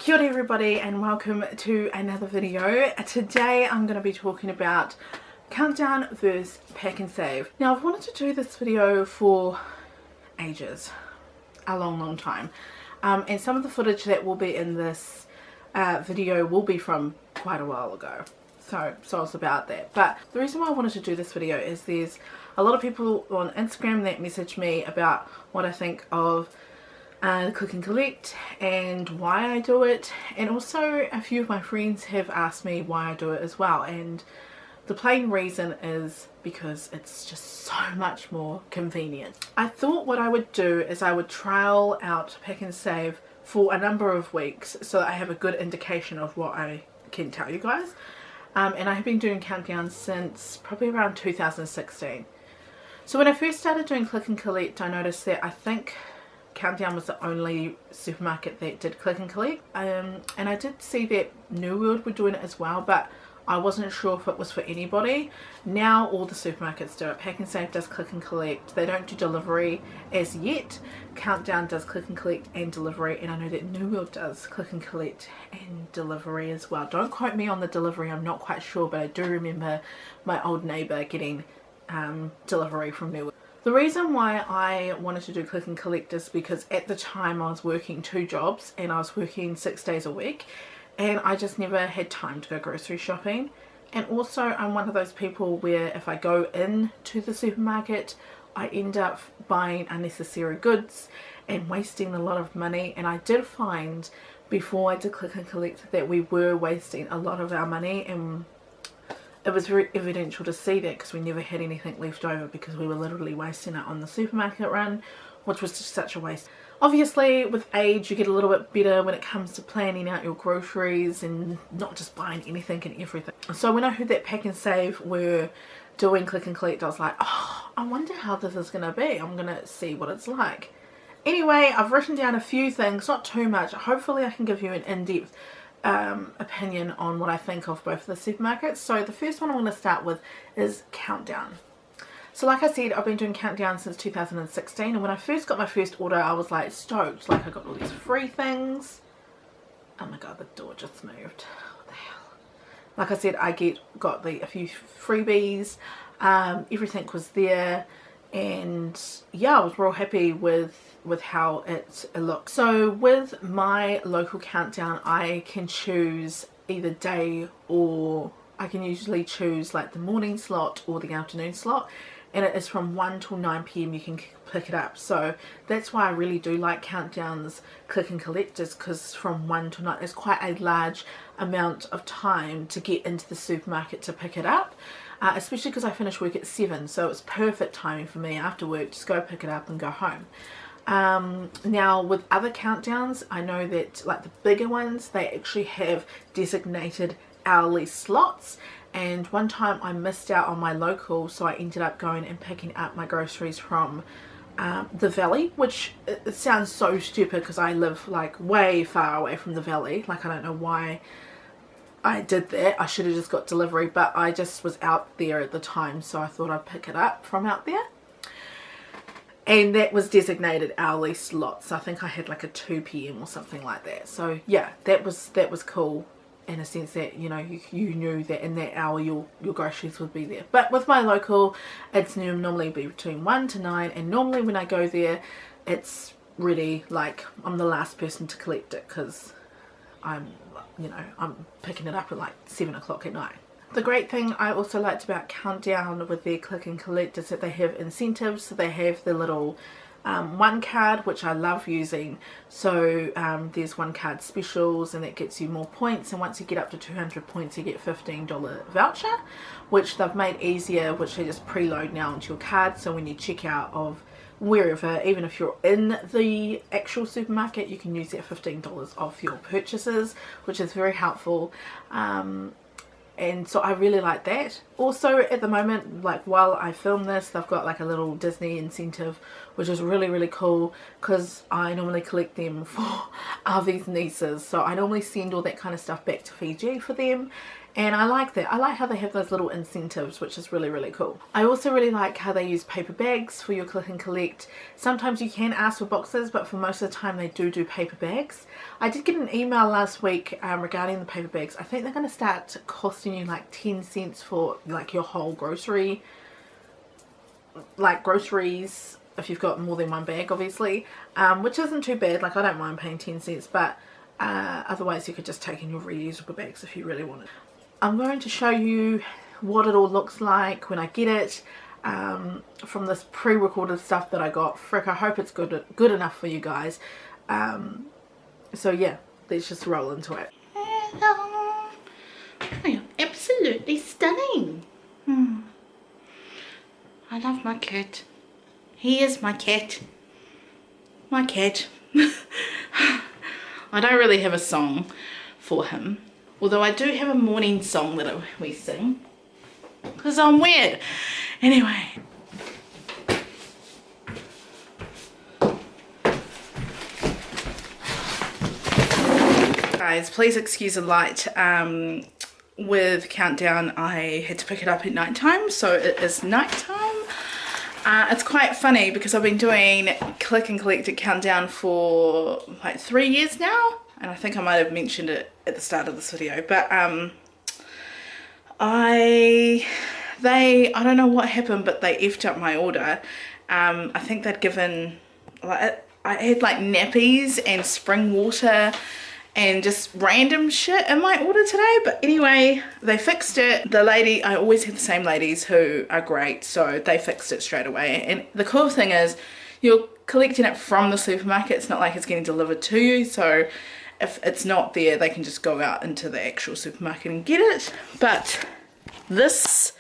Kia ora everybody and welcome to another video. Today I'm going to be talking about countdown versus pack and save. Now I've wanted to do this video for ages, a long time, and some of the footage that will be in this video will be from quite a while ago, so it's about that. But the reason why I wanted to do this video is there's a lot of people on Instagram that message me about what I think of click and collect and why I do it, and also a few of my friends have asked me why I do it as well, and the plain reason is because it's just so much more convenient. I thought what I would do is I would trial out Pack and Save for a number of weeks so that I have a good indication of what I can tell you guys, and I have been doing countdowns since probably around 2016. So when I first started doing click and collect, I noticed that I think Countdown was the only supermarket that did click and collect, and I did see that New World were doing it as well, but I wasn't sure if it was for anybody. Now all the supermarkets do it. Pack and Save does click and collect. They don't do delivery as yet. Countdown does click and collect and delivery, and I know that New World does click and collect and delivery as well. Don't quote me on the delivery, I'm not quite sure, but I do remember my old neighbour getting delivery from New World. The reason why I wanted to do click and collect is because at the time I was working 2 jobs and I was working 6 days a week, and I just never had time to go grocery shopping. And also I'm one of those people where if I go into the supermarket I end up buying unnecessary goods and wasting a lot of money, and I did find before I did click and collect that we were wasting a lot of our money, and it was very evidential to see that because we never had anything left over because we were literally wasting it on the supermarket run, which was just such a waste. Obviously with age you get a little bit better when it comes to planning out your groceries and not just buying anything and everything. So when I heard that Pack and Save were doing click and collect, I was like, oh, I wonder how this is going to be. I'm going to see what it's like. Anyway, I've written down a few things, not too much. Hopefully I can give you an in-depth opinion on what I think of both of the supermarkets. So the first one I want to start with is Countdown. So like I said, I've been doing Countdown since 2016, and when I first got my first order I was like stoked, like I got all these free things. Oh my god, the door just moved. What the hell? Like I said, I got a few freebies, everything was there, and yeah, I was real happy with how it looks. So with my local Countdown I can choose either day, or I can usually choose like the morning slot or the afternoon slot, and it is from 1 till 9 PM you can pick it up. So that's why I really do like Countdown's click and collect, is because from 1 till 9 is quite a large amount of time to get into the supermarket to pick it up. Especially because I finish work at 7, so it's perfect timing for me after work, just go pick it up and go home. Now with other Countdowns I know that like the bigger ones, they actually have designated hourly slots, and one time I missed out on my local, so I ended up going and picking up my groceries from the valley, which it sounds so stupid because I live like way far away from the valley. Like I don't know why I did that. I should have just got delivery, but I just was out there at the time, so I thought I'd pick it up from out there. And that was designated hourly slots. I think I had like a 2 PM or something like that. So yeah, that was cool in a sense that, you know, you knew that in that hour your groceries would be there. But with my local, it's normally be between 1 to 9, and normally when I go there it's really like I'm the last person to collect it because I'm picking it up at like 7 o'clock at night. The great thing I also liked about Countdown with their click and collect is that they have incentives. So they have the little one card, which I love using. So there's one card specials, and that gets you more points, and once you get up to 200 points you get $15 voucher, which they've made easier, which they just preload now onto your card. So when you check out of wherever, even if you're in the actual supermarket, you can use that $15 off your purchases, which is very helpful. And so I really like that. Also at the moment, like while I film this, they've got like a little Disney incentive, which is really cool because I normally collect them for Avi's nieces. So I normally send all that kind of stuff back to Fiji for them, And I like that. I like how they have those little incentives, which is really, really cool. I also really like how they use paper bags for your click and collect. Sometimes you can ask for boxes, but for most of the time they do paper bags. I did get an email last week regarding the paper bags. I think they're going to start costing you like 10 cents for like your whole groceries, if you've got more than one bag, obviously, which isn't too bad. Like, I don't mind paying 10 cents, but otherwise you could just take in your reusable bags if you really wanted. I'm going to show you what it all looks like when I get it from this pre-recorded stuff that I got. Frick, I hope it's good enough for you guys. So yeah, let's just roll into it. Hello. You're absolutely stunning. I love my cat. He is my cat. My cat. I don't really have a song for him. Although I do have a morning song that we sing. Because I'm weird. Anyway. Guys, please excuse the light. With Countdown, I had to pick it up at night time. So it is night time. It's quite funny because I've been doing click and collect at Countdown for like 3 years now. And I think I might have mentioned it at the start of this video, but I don't know what happened, but they effed up my order. I think they'd given, like, I had like nappies and spring water and just random shit in my order today. But anyway, they fixed it. The lady, I always have the same ladies who are great, so they fixed it straight away. And the cool thing is you're collecting it from the supermarket. It's not like it's getting delivered to you, so if it's not there, they can just go out into the actual supermarket and get it. But this,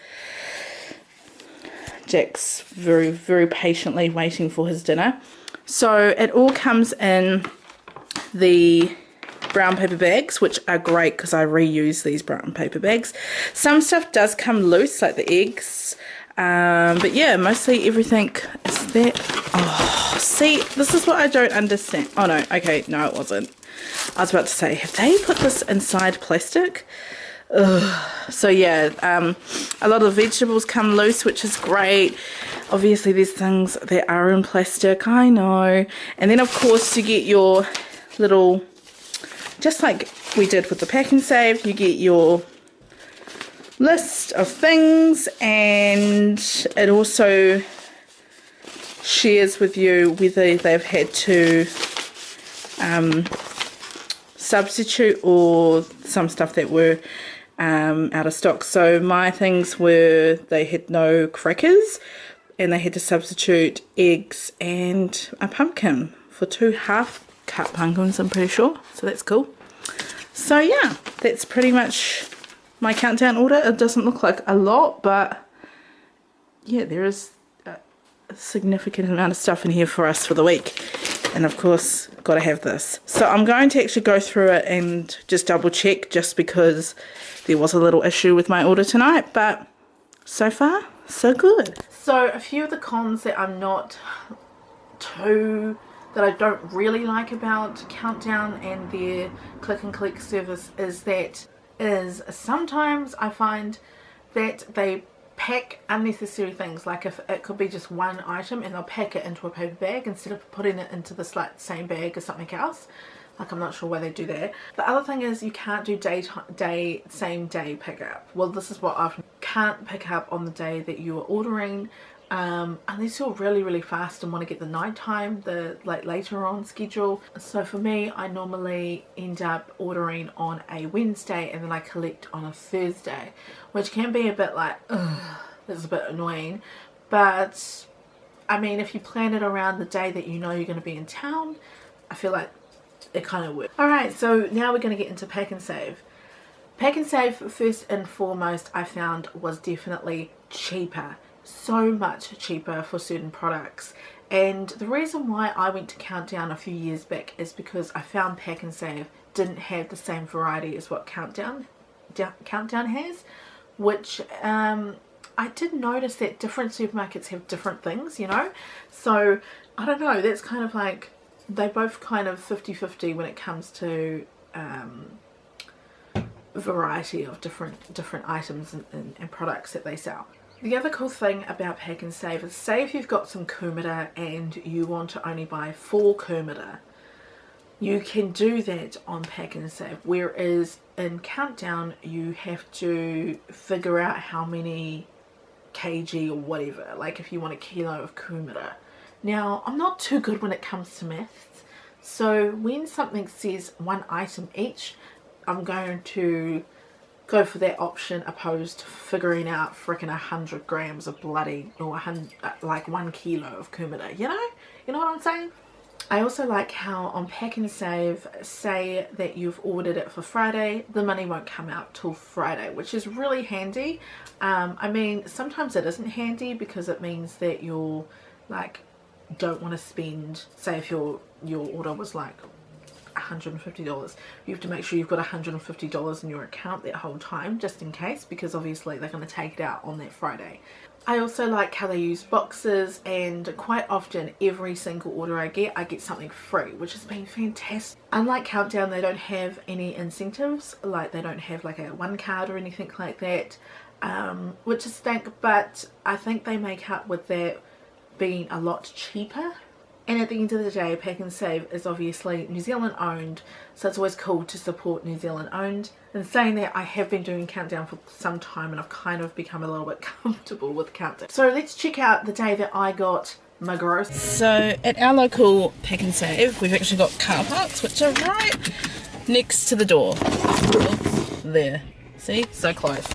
Jack's very, very patiently waiting for his dinner. So it all comes in the brown paper bags, which are great because I reuse these brown paper bags. Some stuff does come loose, like the eggs. But yeah, mostly everything is there. Oh, see, this is what I don't understand. Oh no, okay, no, it wasn't. I was about to say, have they put this inside plastic? Ugh. So yeah, a lot of the vegetables come loose, which is great. Obviously there's things that are in plastic, I know. And then of course you get your little, just like we did with the PAK'nSAVE, you get your list of things, and it also shares with you whether they've had to substitute or some stuff that were out of stock. So my things were, they had no crackers and they had to substitute eggs and a pumpkin for 2 half-cut pumpkins, I'm pretty sure. So that's cool. So yeah, that's pretty much my Countdown order. It doesn't look like a lot, but yeah, there is a significant amount of stuff in here for us for the week. And of course, got to have this. So I'm going to actually go through it and just double check, just because there was a little issue with my order tonight. But so far, so good. So a few of the cons that I'm not that I don't really like about Countdown and their click and collect service is sometimes I find that they pack unnecessary things. Like if it could be just one item and they'll pack it into a paper bag instead of putting it into the same bag as something else. Like, I'm not sure why they do that. The other thing is you can't do same day pickup. Well, this is what I can't pick up on the day that you are ordering, unless you're really fast and want to get the nighttime, like later on schedule. So for me, I normally end up ordering on a Wednesday and then I collect on a Thursday, which can be a bit like, ugh, it's a bit annoying. But I mean, if you plan it around the day that you know you're going to be in town, I feel like it kind of works. Alright, so now we're going to get into PAK'nSAVE. PAK'nSAVE, first and foremost, I found was definitely cheaper. So much cheaper for certain products. And the reason why I went to Countdown a few years back is because I found PAK'nSAVE didn't have the same variety as what Countdown has, which I did notice that different supermarkets have different things, you know. So I don't know, that's kind of like, they both kind of 50-50 when it comes to variety of different items and products that they sell. The other cool thing about PAK'nSAVE is, say if you've got some kumara and you want to only buy 4 kumara, you can do that on PAK'nSAVE, whereas in Countdown you have to figure out how many kg or whatever, like if you want a kilo of kumara. Now, I'm not too good when it comes to maths, so when something says 1 item each, I'm going to go for that option opposed to figuring out frickin' 100 grams of bloody, or like 1 kilo of kumara, you know what I'm saying? I also like how on PAK'nSAVE, say that you've ordered it for Friday, the money won't come out till Friday, which is really handy. I mean, sometimes it isn't handy because it means that you're like don't want to spend, say if your order was like $150, you have to make sure you've got $150 in your account that whole time, just in case, because obviously they're going to take it out on that Friday. I also like how they use boxes, and quite often every single order I get something free, which has been fantastic. Unlike Countdown, they don't have any incentives, like they don't have like a 1 card or anything like that, which is stank, but I think they make up with that being a lot cheaper. And at the end of the day, PAK'nSAVE is obviously New Zealand owned, so it's always cool to support New Zealand owned. And saying that, I have been doing Countdown for some time and I've kind of become a little bit comfortable with Countdown. So let's check out the day that I got my groceries. So at our local PAK'nSAVE, we've actually got car parks, which are right next to the door. There. See? So close.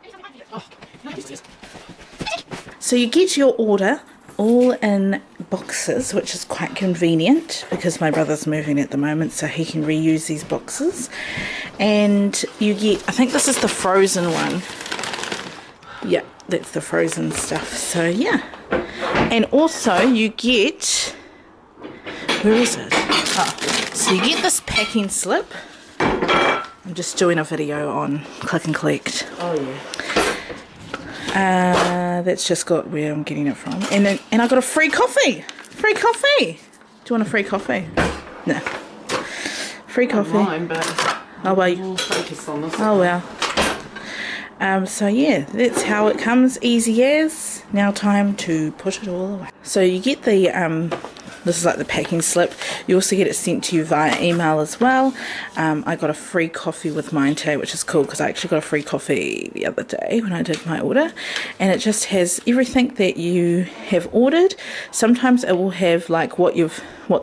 So you get your order all in boxes, which is quite convenient because my brother's moving at the moment, so he can reuse these boxes. And you get, I think this is the frozen one. Yeah, that's the frozen stuff. So yeah, and also you get, where is it? Oh, so you get this packing slip. I'm just doing a video on click and collect. Oh yeah. That's just got where I'm getting it from, and I got a free coffee. Free coffee. Do you want a free coffee? No. Free coffee. Mine, but oh well. We'll focus on this. Oh well. So yeah, that's how it comes. Easy as. Now time to put it all away. So you get the this is like the packing slip. You also get it sent to you via email as well. I got a free coffee with mine today, which is cool because I actually got a free coffee the other day when I did my order, and it just has everything that you have ordered. Sometimes it will have like what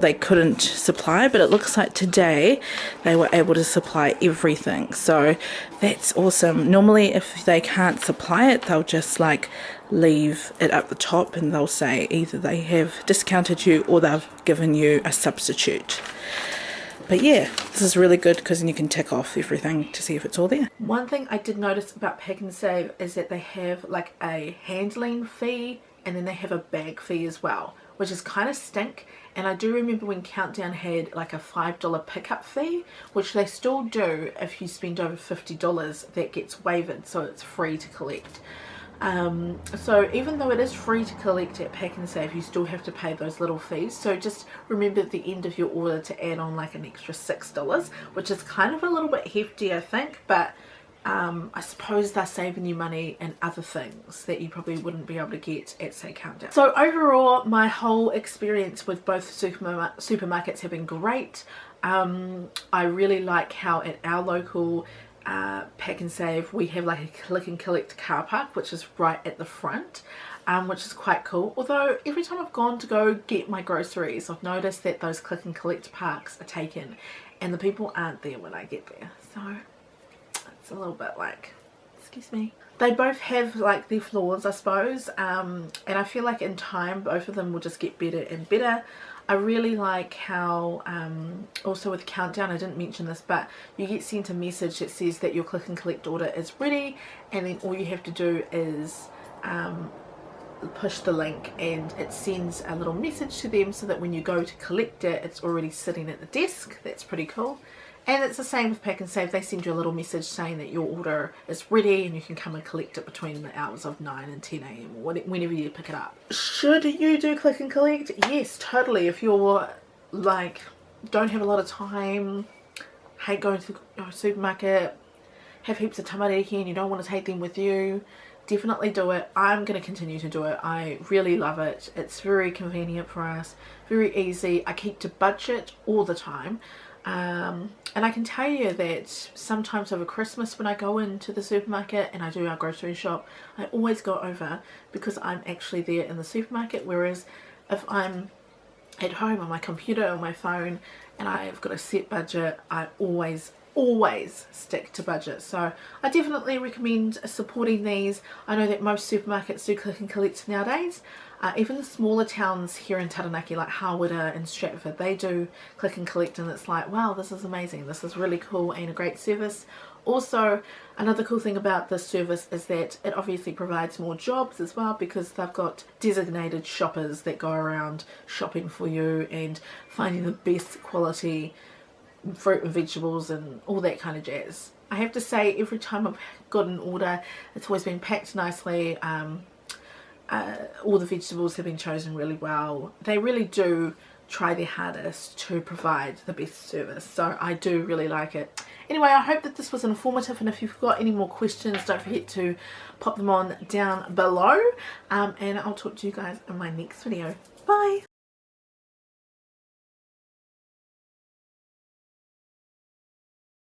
they couldn't supply, but it looks like today they were able to supply everything, so that's awesome. Normally if they can't supply it, they'll just like leave it up the top and they'll say either they have discounted you or they've given you a substitute. But yeah, this is really good because then you can tick off everything to see if it's all there. One thing I did notice about PAK'nSAVE is that they have like a handling fee and then they have a bag fee as well, which is kind of stink. And I do remember when Countdown had like a $5 pickup fee, which they still do if you spend over $50, that gets waived, so it's free to collect. So even though it is free to collect at PAK'nSAVE, you still have to pay those little fees. So just remember at the end of your order to add on like an extra $6, which is kind of a little bit hefty, I think, but I suppose they're saving you money in other things that you probably wouldn't be able to get at, say, Countdown. So overall, my whole experience with both supermarkets have been great. I really like how at our local PAK'nSAVE we have like a click and collect car park, which is right at the front, which is quite cool. Although every time I've gone to go get my groceries, I've noticed that those click and collect parks are taken and the people aren't there when I get there, so it's a little bit like, excuse me. They both have like their flaws, I suppose, and I feel like in time both of them will just get better and better. I really like how also with Countdown, I didn't mention this, but you get sent a message that says that your click and collect order is ready, and then all you have to do is push the link and it sends a little message to them so that when you go to collect it, it's already sitting at the desk. That's pretty cool. And it's the same with PAK'nSAVE. They send you a little message saying that your order is ready and you can come and collect it between the hours of 9 and 10 a.m. or whenever you pick it up. Should you do click and collect? Yes, totally. If you're like, don't have a lot of time, hate going to the supermarket, have heaps of tamariki and you don't want to take them with you, definitely do it. I'm going to continue to do it. I really love it. It's very convenient for us, very easy. I keep to budget all the time. And I can tell you that sometimes over Christmas when I go into the supermarket and I do our grocery shop, I always go over because I'm actually there in the supermarket, whereas if I'm at home on my computer or my phone and I've got a set budget, I always stick to budget. So I definitely recommend supporting these. I know that most supermarkets do click and collect nowadays. Even the smaller towns here in Taranaki like Hawera and Stratford, they do click and collect, and it's like, wow, this is amazing, this is really cool and a great service. Also, another cool thing about this service is that it obviously provides more jobs as well, because they've got designated shoppers that go around shopping for you and finding the best quality fruit and vegetables and all that kind of jazz. I have to say, every time I've got an order, it's always been packed nicely. All the vegetables have been chosen really well. They really do try their hardest to provide the best service, so I do really like it. Anyway, I hope that this was informative, and if you've got any more questions, don't forget to pop them on down below, and I'll talk to you guys in my next video. Bye!